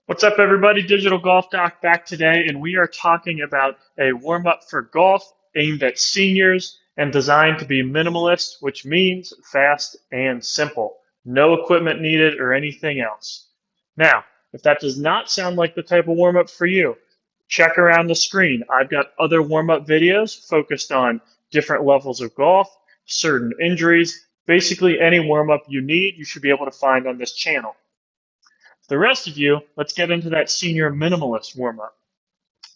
What's up, everybody? Digital Golf Doc back today, and we are talking about a warm-up for golf aimed at seniors and designed to be minimalist, which means fast and simple. No equipment needed or anything else. Now, if that does not sound like the type of warm-up for you, check around the screen. I've got other warm-up videos focused on different levels of golf, certain injuries, basically any warm-up you need, you should be able to find on this channel. The rest of you, let's get into that senior minimalist warm up.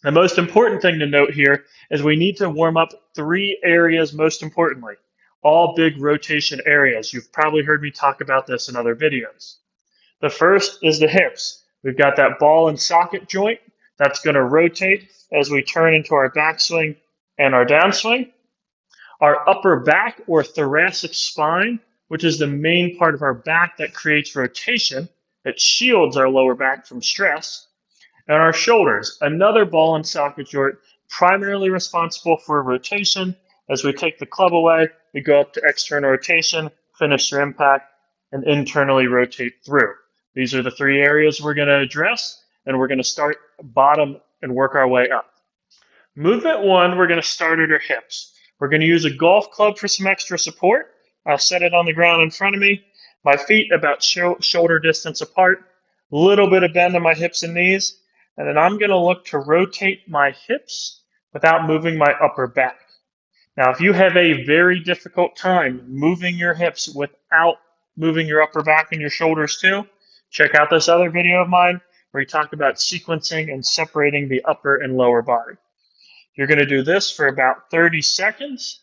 The most important thing to note here is we need to warm up three areas most importantly, all big rotation areas. You've probably heard me talk about this in other videos. The first is the hips. We've got that ball and socket joint that's going to rotate as we turn into our backswing and our downswing. Our upper back or thoracic spine, which is the main part of our back that creates rotation. It shields our lower back from stress. And our shoulders, another ball and socket joint, primarily responsible for rotation. As we take the club away, we go up to external rotation, finish your impact, and internally rotate through. These are the three areas we're going to address, and we're going to start bottom and work our way up. Movement one, we're going to start at our hips. We're going to use a golf club for some extra support. I'll set it on the ground in front of me. My feet about shoulder distance apart, a little bit of bend in my hips and knees, and then I'm going to look to rotate my hips without moving my upper back. Now, if you have a very difficult time moving your hips without moving your upper back and your shoulders too, check out this other video of mine where we talk about sequencing and separating the upper and lower body. You're going to do this for about 30 seconds,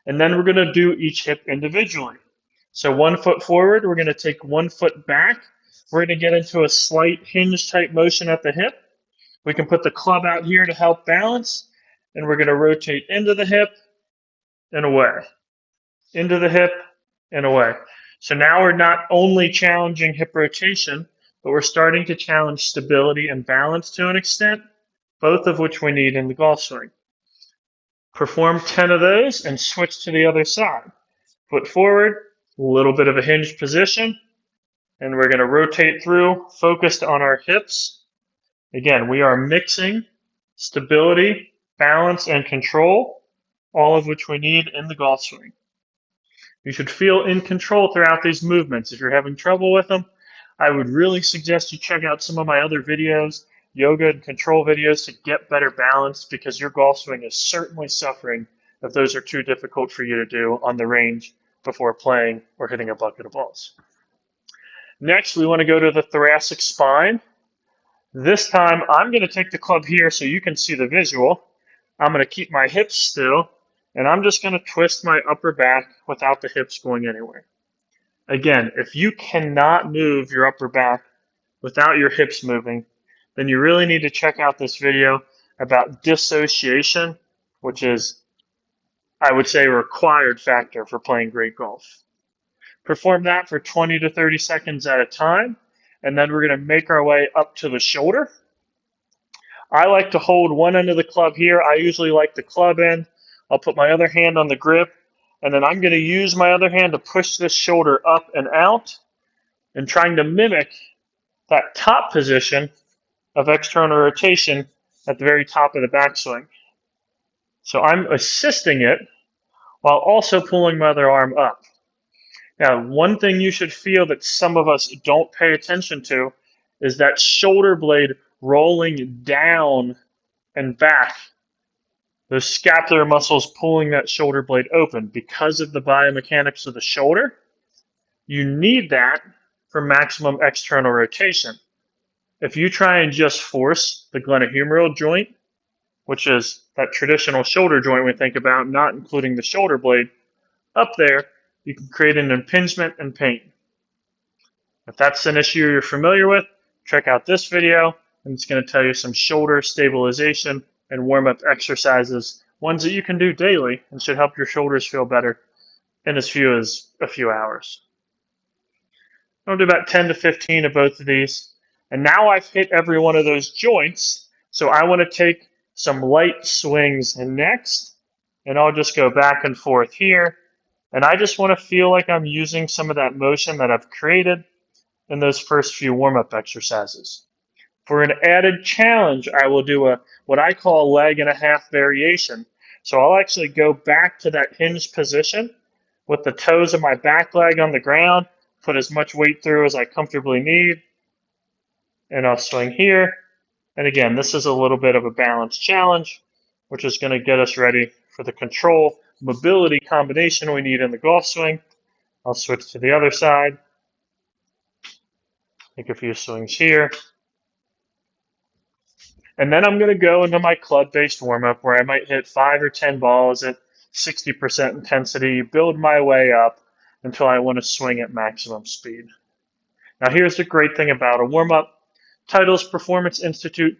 and then we're going to do each hip individually. So 1 foot forward, we're going to take 1 foot back. We're going to get into a slight hinge type motion at the hip. We can put the club out here to help balance, and we're going to rotate into the hip and away. Into the hip and away. So now we're not only challenging hip rotation, but we're starting to challenge stability and balance to an extent, both of which we need in the golf swing. Perform 10 of those and switch to the other side. Foot forward, a little bit of a hinge position, and we're going to rotate through, focused on our hips. Again, we are mixing stability, balance, and control, all of which we need in the golf swing. You should feel in control throughout these movements. If you're having trouble with them, I would really suggest you check out some of my other videos, yoga and control videos, to get better balance, because your golf swing is certainly suffering if those are too difficult for you to do on the range before playing or hitting a bucket of balls. Next, we want to go to the thoracic spine. This time, I'm going to take the club here so you can see the visual. I'm going to keep my hips still, and I'm just going to twist my upper back without the hips going anywhere. Again, if you cannot move your upper back without your hips moving, then you really need to check out this video about dissociation, which is, I would say, a required factor for playing great golf. Perform that for 20 to 30 seconds at a time, and then we're going to make our way up to the shoulder. I like to hold one end of the club here. I usually like the club end. I'll put my other hand on the grip, and then I'm going to use my other hand to push this shoulder up and out, and trying to mimic that top position of external rotation at the very top of the backswing. So I'm assisting it while also pulling my other arm up. Now, one thing you should feel that some of us don't pay attention to is that shoulder blade rolling down and back. Those scapular muscles pulling that shoulder blade open. Because of the biomechanics of the shoulder, you need that for maximum external rotation. If you try and just force the glenohumeral joint, which is that traditional shoulder joint we think about, not including the shoulder blade, up there, you can create an impingement and pain. If that's an issue you're familiar with, check out this video, and it's going to tell you some shoulder stabilization and warm-up exercises, ones that you can do daily and should help your shoulders feel better in as few as a few hours. I'll do about 10 to 15 of both of these. And now I've hit every one of those joints, so I want to take some light swings next, and I'll just go back and forth here. And I just want to feel like I'm using some of that motion that I've created in those first few warm-up exercises. For an added challenge, I will do what I call a leg and a half variation. So I'll actually go back to that hinged position with the toes of my back leg on the ground, put as much weight through as I comfortably need, and I'll swing here. And again, this is a little bit of a balance challenge, which is going to get us ready for the control mobility combination we need in the golf swing. I'll switch to the other side, take a few swings here. And then I'm going to go into my club-based warm-up where I might hit 5 or 10 balls at 60% intensity, build my way up until I want to swing at maximum speed. Now here's the great thing about a warm-up. Titleist Performance Institute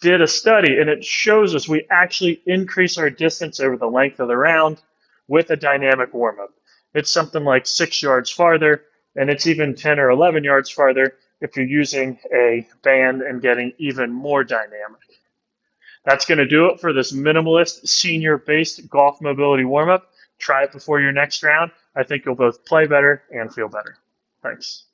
did a study, and it shows us we actually increase our distance over the length of the round with a dynamic warm-up. It's something like 6 yards farther, and it's even 10 or 11 yards farther if you're using a band and getting even more dynamic. That's going to do it for this minimalist senior-based golf mobility warm-up. Try it before your next round. I think you'll both play better and feel better. Thanks.